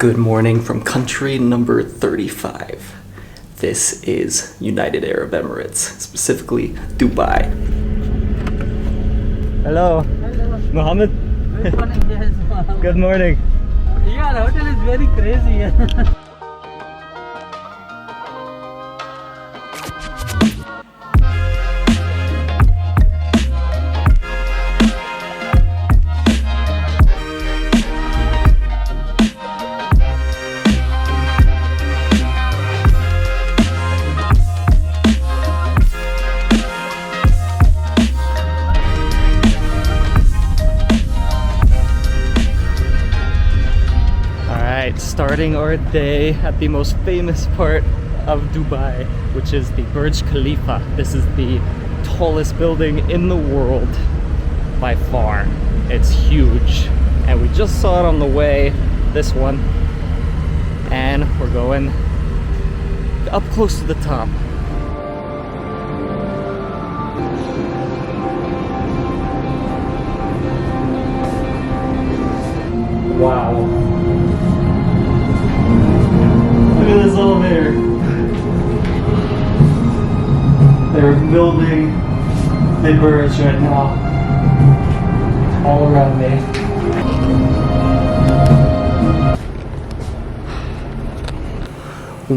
Good morning from country number 35. This is United Arab Emirates, specifically Dubai. Hello. Hello. Mohammed. Good morning, yes, Mohammed. Good morning. Yeah, the hotel is very crazy. Starting our day at the most famous part of Dubai, which is the Burj Khalifa. This is the tallest building in the world by far. It's huge, and we just saw it on the way, this one, and we're going up close to the top. Wow. Look at this elevator. They're building the Burj right now. All around me.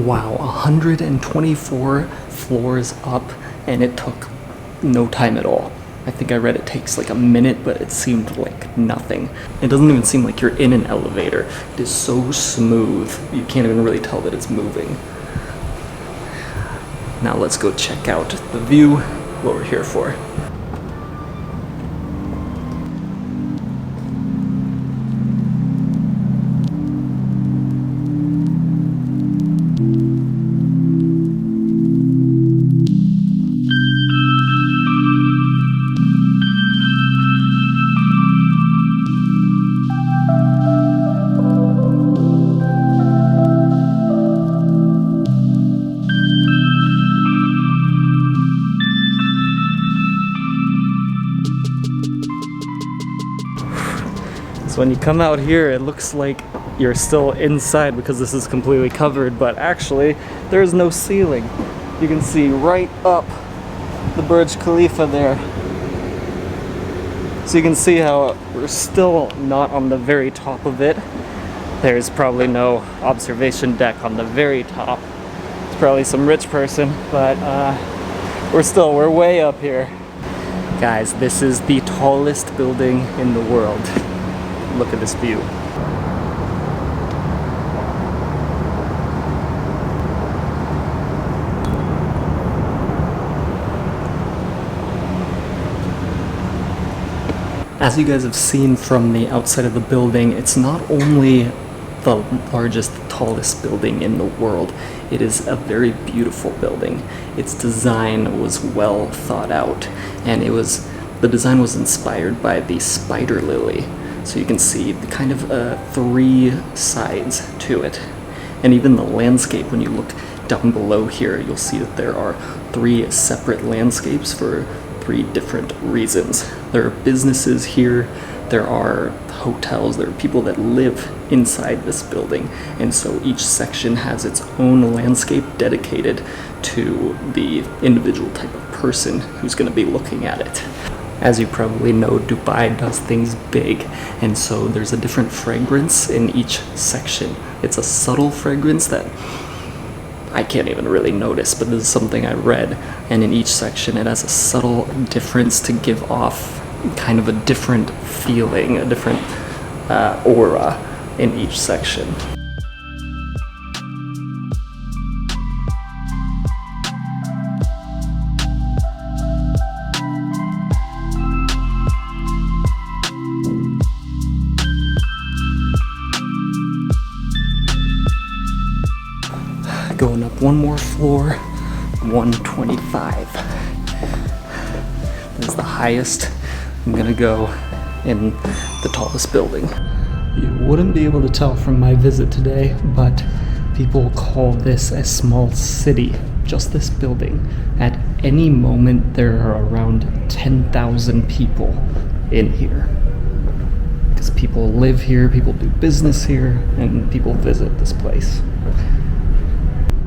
Wow, 124 floors up, and it took no time at all. I think I read it takes like a minute, but it seemed like nothing. It doesn't even seem like you're in an elevator. It is so smooth, you can't even really tell that it's moving. Now let's go check out the view, what we're here for. So when you come out here, it looks like you're still inside because this is completely covered, but actually there is no ceiling. You can see right up the Burj Khalifa there. So you can see how we're still not on the very top of it. There's probably no observation deck on the very top. It's probably some rich person, but we're way up here. Guys, this is the tallest building in the world. Look at this view. As you guys have seen from the outside of the building, it's not only the largest, tallest building in the world, it is a very beautiful building. Its design was well thought out, and the design was inspired by the spider lily. So you can see the kind of three sides to it. And even the landscape, when you look down below here, you'll see that there are three separate landscapes for three different reasons. There are businesses here, there are hotels, there are people that live inside this building. And so each section has its own landscape dedicated to the individual type of person who's going to be looking at it. As you probably know, Dubai does things big, and so there's a different fragrance in each section. It's a subtle fragrance that I can't even really notice, but this is something I read, and in each section it has a subtle difference to give off kind of a different feeling, a different aura in each section. Going up one more floor, 125. This is the highest I'm gonna go in the tallest building. You wouldn't be able to tell from my visit today, but people call this a small city, just this building. At any moment, there are around 10,000 people in here. because people live here, people do business here, and people visit this place.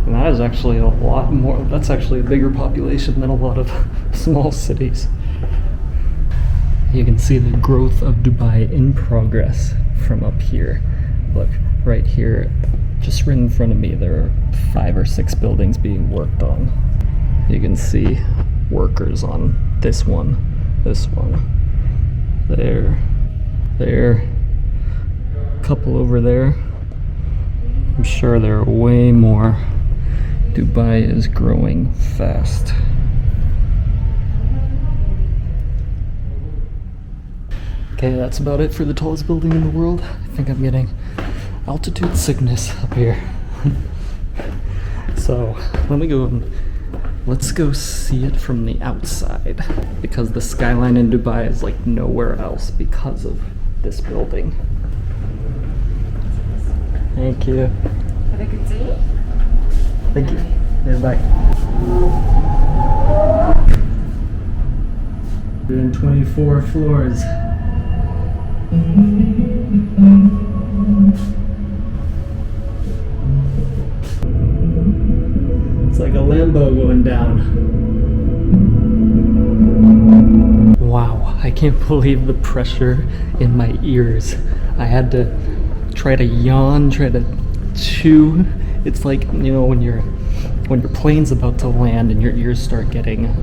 And that is actually a lot more, that's actually a bigger population than a lot of small cities. You can see the growth of Dubai in progress from up here. Look, right here, just right in front of me, there are 5 or 6 buildings being worked on. You can see workers on this one, there, a couple over there. I'm sure there are way more. Dubai is growing fast. Okay, that's about it for the tallest building in the world. I think I'm getting altitude sickness up here. So, let's go see it from the outside, because the skyline in Dubai is like nowhere else because of this building. Thank you. Have a good day. Thank you. Yeah, bye. 124 floors. It's like a Lambo going down. Wow, I can't believe the pressure in my ears. I had to try to yawn, try to chew. It's like, you know, when your plane's about to land and your ears start getting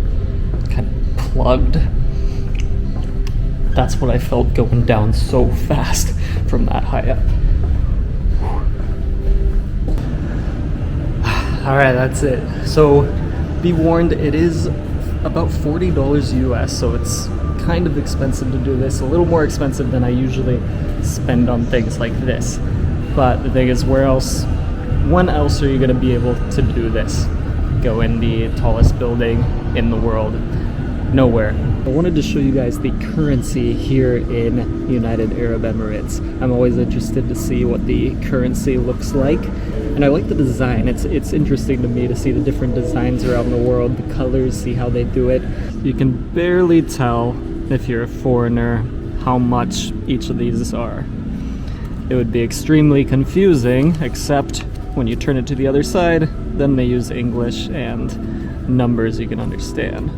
kind of plugged. That's what I felt going down so fast from that high up. Alright, that's it. So be warned, it is about $40 US, so it's kind of expensive to do this. A little more expensive than I usually spend on things like this. But the thing is, when else are you going to be able to do this? Go in the tallest building in the world? Nowhere. I wanted to show you guys the currency here in United Arab Emirates. I'm always interested to see what the currency looks like. And I like the design. It's interesting to me to see the different designs around the world, the colors, see how they do it. You can barely tell, if you're a foreigner, how much each of these are. It would be extremely confusing, except when you turn it to the other side, then they use English and numbers you can understand.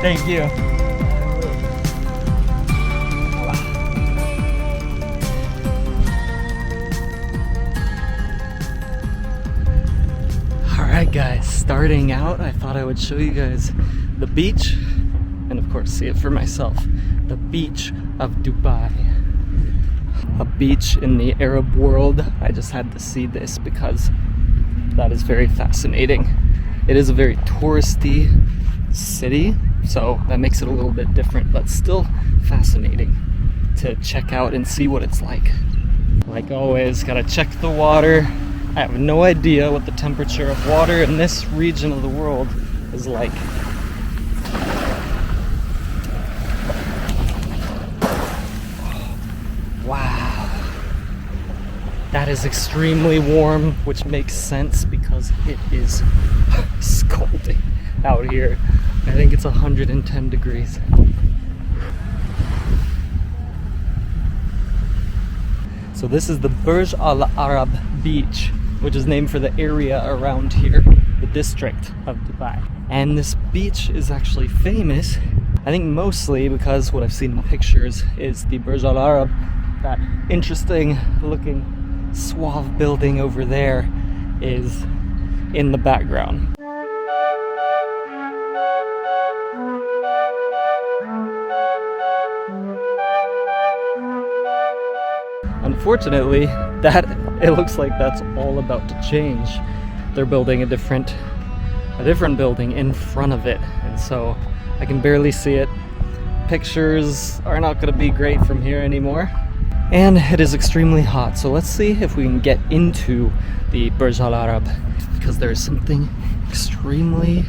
Thank you. Alright guys, starting out, I thought I would show you guys the beach, and of course see it for myself. The beach of Dubai. A beach in the Arab world. I just had to see this because that is very fascinating. It is a very touristy city, so that makes it a little bit different, but still fascinating to check out and see what it's like. Like always, gotta check the water. I have no idea what the temperature of water in this region of the world is like. Wow. That is extremely warm, which makes sense because it is scalding out here. I think it's 110 degrees. So this is the Burj Al Arab beach, which is named for the area around here, the district of Dubai. And this beach is actually famous, I think mostly because what I've seen in pictures is the Burj Al Arab, that interesting looking suave building over there, is in the background. Unfortunately, it looks like that's all about to change. They're building a different building in front of it, and so I can barely see it. Pictures are not going to be great from here anymore, and it is extremely hot. So let's see if we can get into the Burj Al Arab, because there's something extremely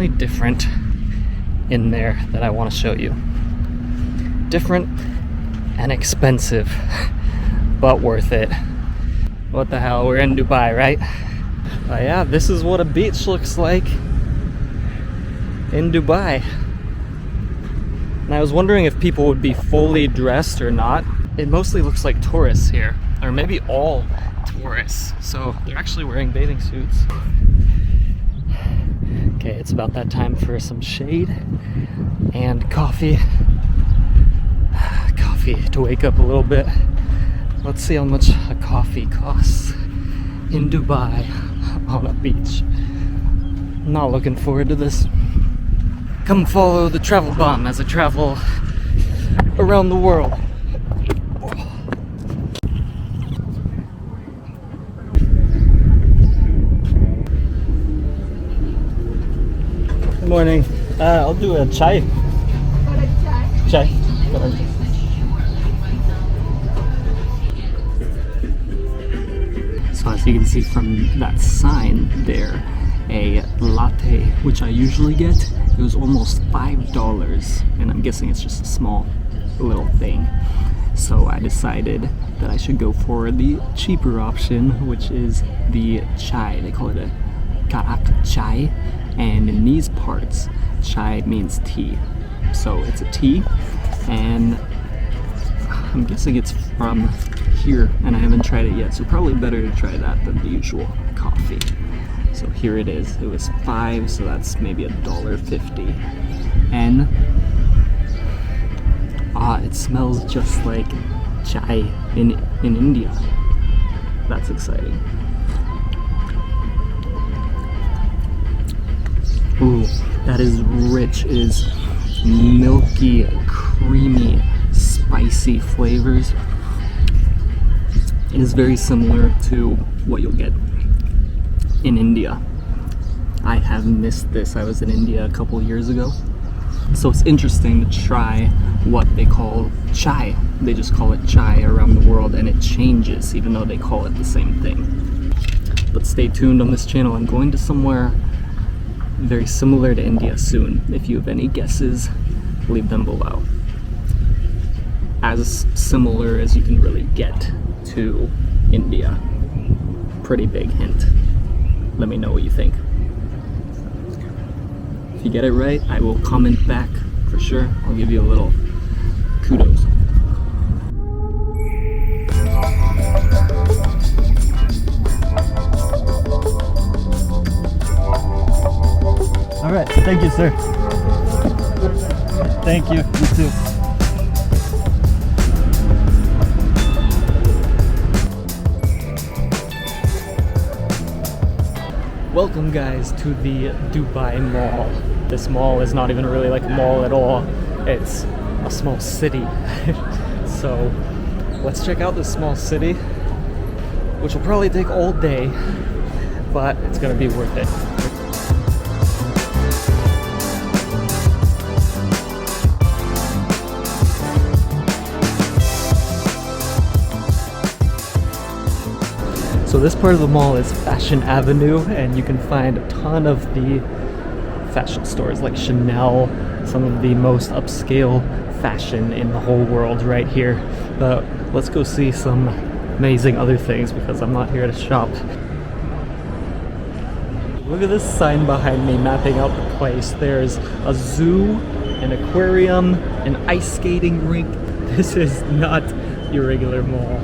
different in there that I want to show you. Different and expensive, but worth it. What the hell, we're in Dubai, right? But yeah, this is what a beach looks like in Dubai. And I was wondering if people would be fully dressed or not. It mostly looks like tourists here, or maybe all tourists. So they're actually wearing bathing suits. Okay, it's about that time for some shade and coffee. Coffee to wake up a little bit. Let's see how much a coffee costs in Dubai on a beach. Not looking forward to this. Come follow the Travelbum as I travel around the world. Good morning. I'll do a chai. Chai. So as you can see from that sign there, a latte, which I usually get, it was almost $5, and I'm guessing it's just a small little thing. So I decided that I should go for the cheaper option, which is the chai. They call it a karak chai, and in these parts, chai means tea. So it's a tea, and I'm guessing it's from here, and I haven't tried it yet, so probably better to try that than the usual coffee. So here it is. It was $5, so that's maybe $1.50. And it smells just like chai in India. That's exciting. Ooh, that is rich. It is milky, creamy, spicy flavors. It is very similar to what you'll get in India. I have missed this. I was in India a couple years ago. So it's interesting to try what they call chai. They just call it chai around the world, and it changes even though they call it the same thing. But stay tuned on this channel. I'm going to somewhere very similar to India soon. If you have any guesses, leave them below. As similar as you can really get to India. Pretty big hint. Let me know what you think. If you get it right, I will comment back for sure. I'll give you a little kudos. All right, thank you, sir. Thank you, you too. Welcome guys to the Dubai Mall. This mall is not even really like a mall at all. It's a small city. So let's check out this small city, which will probably take all day, but it's gonna be worth it. So this part of the mall is Fashion Avenue, and you can find a ton of the fashion stores like Chanel, some of the most upscale fashion in the whole world right here. But let's go see some amazing other things because I'm not here to shop. Look at this sign behind me mapping out the place. There's a zoo, an aquarium, an ice skating rink. This is not your regular mall.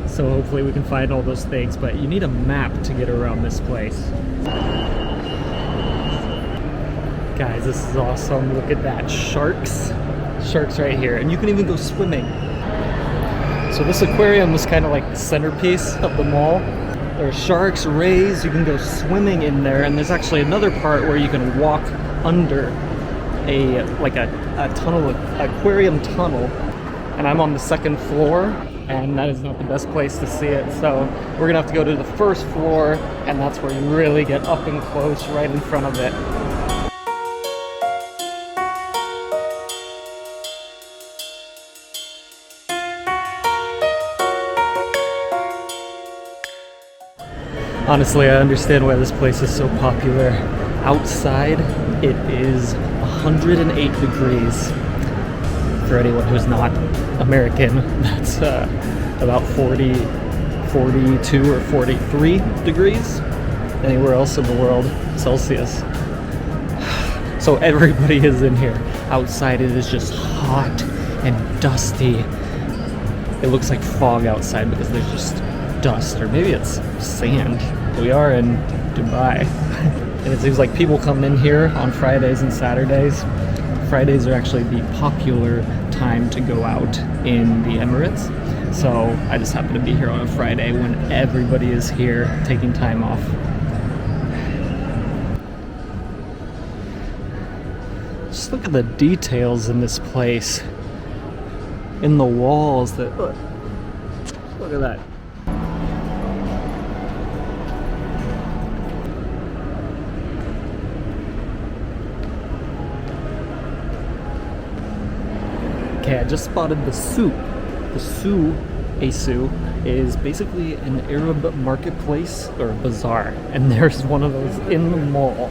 So hopefully we can find all those things, but you need a map to get around this place. Guys, this is awesome. Look at that. Sharks right here. And you can even go swimming. So this aquarium was kind of like the centerpiece of the mall. There are sharks, rays, you can go swimming in there, and there's actually another part where you can walk under a tunnel, aquarium tunnel. And I'm on the second floor, and that is not the best place to see it. So we're gonna have to go to the first floor, and that's where you really get up and close right in front of it. Honestly, I understand why this place is so popular. Outside, it is 108 degrees. For anyone who's not American, that's about 42 or 43 degrees. Anywhere else in the world, Celsius. So So everybody is in here. Outside it is just hot and dusty. It looks like fog outside because there's just dust, or maybe it's sand. We are in Dubai. And it seems like people come in here on Fridays and Saturdays. Fridays are actually the popular time to go out in the Emirates. So I just happen to be here on a Friday when everybody is here taking time off. Just look at the details in this place. In the walls that look at that. Okay, I just spotted the souk. A souk is basically an Arab marketplace or bazaar, and there's one of those in the mall.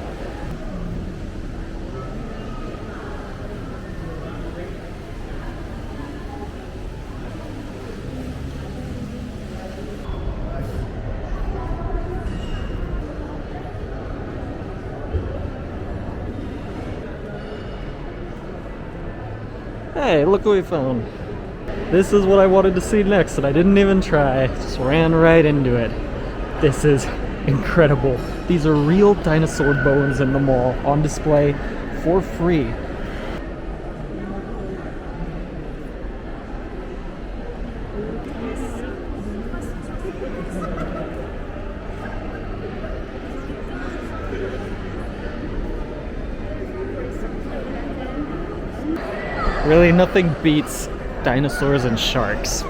Hey, look what we found. This is what I wanted to see next, and I didn't even try. Just ran right into it. This is incredible. These are real dinosaur bones in the mall on display for free. Really, nothing beats dinosaurs and sharks.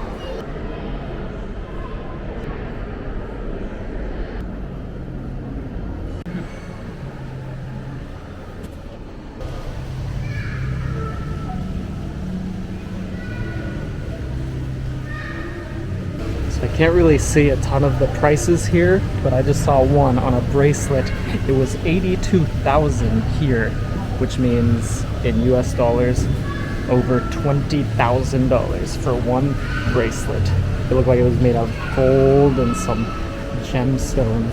So I can't really see a ton of the prices here, but I just saw one on a bracelet. It was 82,000 here, which means in US dollars, over $20,000 for one bracelet. It looked like it was made of gold and some gemstones.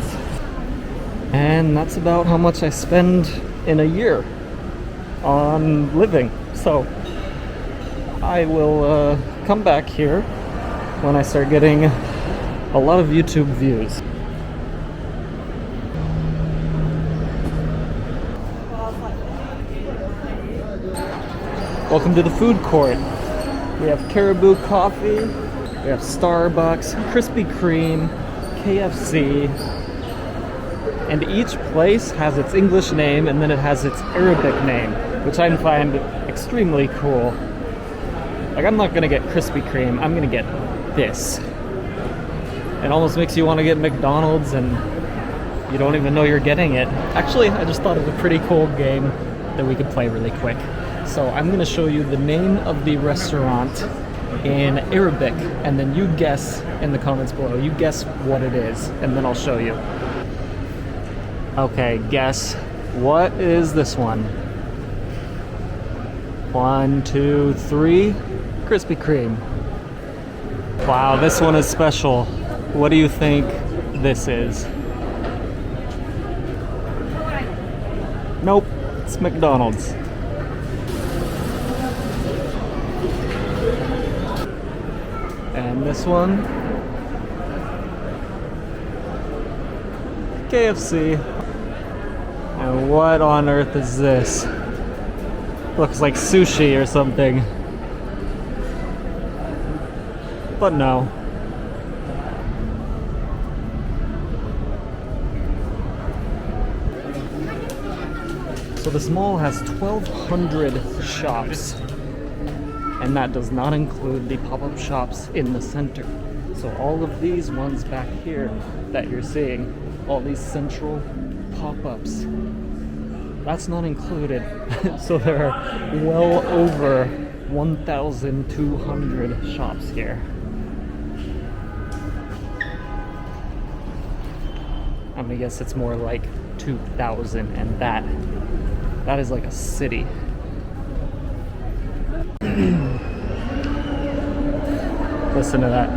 And that's about how much I spend in a year on living. So I will come back here when I start getting a lot of YouTube views. Welcome to the food court. We have Caribou Coffee, we have Starbucks, Krispy Kreme, KFC, and each place has its English name and then it has its Arabic name, which I find extremely cool. Like, I'm not gonna get Krispy Kreme, I'm gonna get this. It almost makes you want to get McDonald's and you don't even know you're getting it. Actually, I just thought of a pretty cool game that we could play really quick. So I'm going to show you the name of the restaurant in Arabic, and then you guess in the comments below. You guess what it is, and then I'll show you. Okay, guess. What is this one? 1, 2, 3. Krispy Kreme. Wow, this one is special. What do you think this is? Nope, it's McDonald's. And this one, KFC. And what on earth is this? Looks like sushi or something. But no. So this mall has 1,200 shops. And that does not include the pop-up shops in the center. So all of these ones back here that you're seeing, all these central pop-ups, that's not included. So there are well over 1,200 shops here. I'm gonna guess it's more like 2,000, and that is like a city. Listen to that.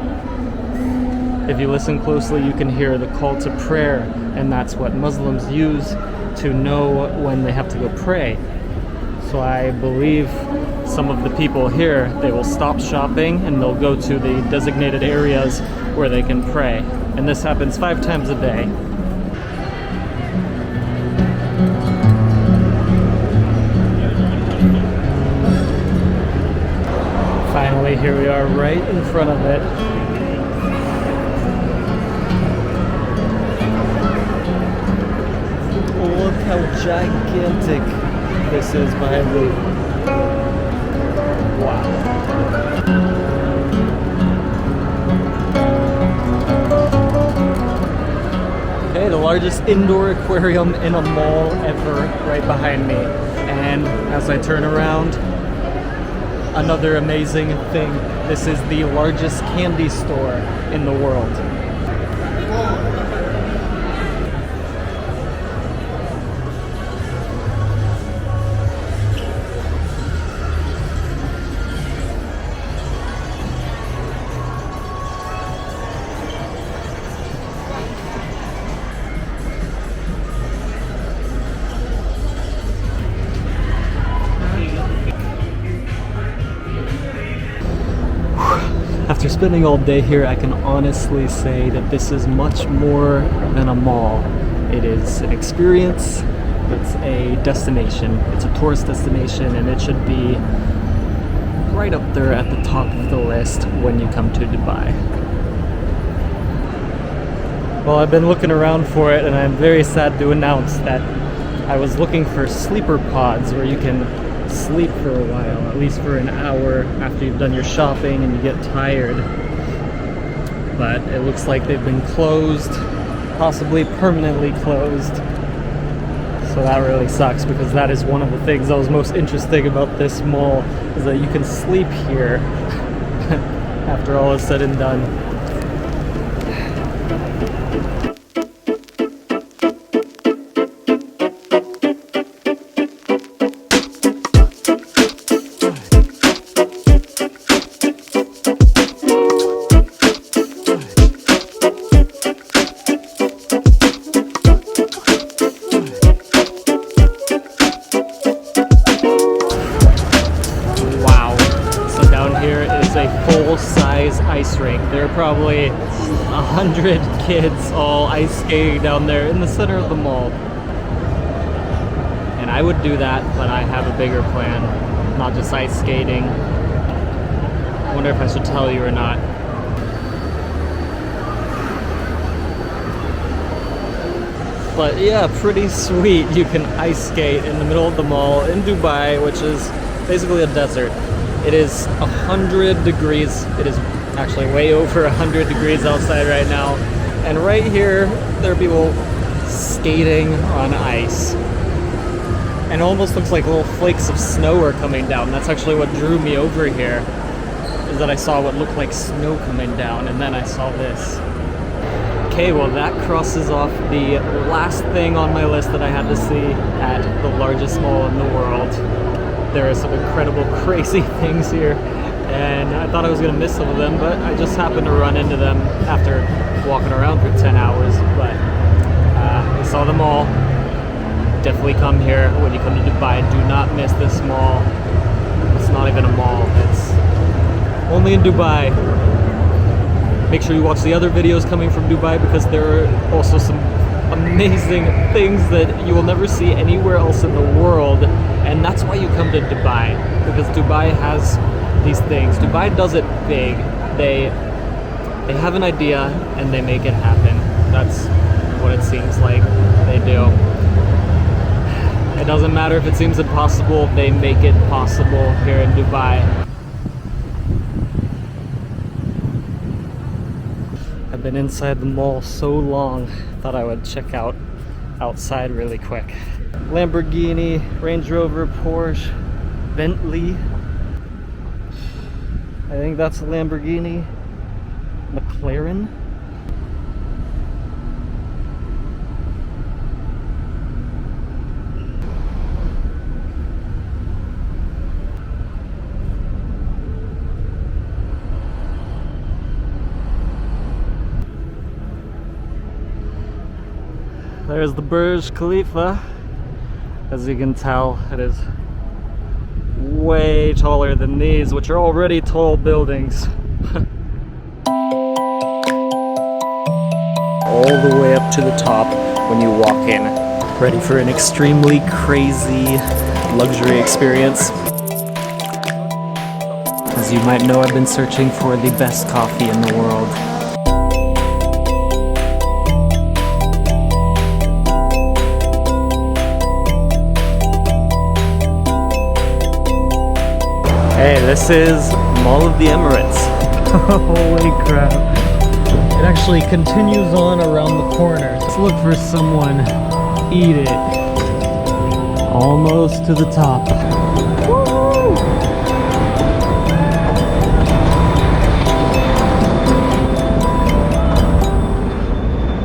If you listen closely, you can hear the call to prayer, and that's what Muslims use to know when they have to go pray. So I believe some of the people here, they will stop shopping and they'll go to the designated areas where they can pray. And this happens 5 times a day. Finally, here we are right in front of it. Look how gigantic this is behind me. Wow. Okay, the largest indoor aquarium in a mall ever right behind me. And as I turn around, another amazing thing. This is the largest candy store in the world. After spending all day here, I can honestly say that this is much more than a mall. It is an experience, it's a destination, it's a tourist destination, and it should be right up there at the top of the list when you come to Dubai. Well, I've been looking around for it, and I'm very sad to announce that I was looking for sleeper pods where you can sleep for a while, at least for an hour after you've done your shopping and you get tired. But it looks like they've been closed, possibly permanently closed. So that really sucks, because that is one of the things that was most interesting about this mall, is that you can sleep here after all is said and done. Full-size ice rink. There are probably 100 kids all ice skating down there in the center of the mall. And I would do that, but I have a bigger plan, not just ice skating. I wonder if I should tell you or not. But yeah, pretty sweet. You can ice skate in the middle of the mall in Dubai, which is basically a desert. It is 100 degrees. It is actually way over 100 degrees outside right now. And right here, there are people skating on ice. And it almost looks like little flakes of snow are coming down. That's actually what drew me over here, is that I saw what looked like snow coming down, and then I saw this. Okay, well that crosses off the last thing on my list that I had to see at the largest mall in the world. There are some incredible, crazy things here, and I thought I was going to miss some of them, but I just happened to run into them after walking around for 10 hours. But I saw them all. Definitely come here when you come to Dubai. Do not miss this mall. It's not even a mall. It's only in Dubai. Make sure you watch the other videos coming from Dubai, because there are also some amazing things that you will never see anywhere else in the world. And that's why you come to Dubai, because Dubai has these things. Dubai does it big. They have an idea and they make it happen. That's what it seems like they do. It doesn't matter if it seems impossible, they make it possible here in Dubai. I've been inside the mall so long, thought I would check out outside really quick. Lamborghini, Range Rover, Porsche, Bentley. I think that's a Lamborghini. McLaren. There's the Burj Khalifa. As you can tell, it is way taller than these, which are already tall buildings. All the way up to the top when you walk in. Ready for an extremely crazy luxury experience? As you might know, I've been searching for the best coffee in the world. Hey, this is Mall of the Emirates. Holy crap. It actually continues on around the corner. Let's look for someone. Eat it. Almost to the top. Woo!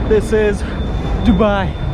This is Dubai.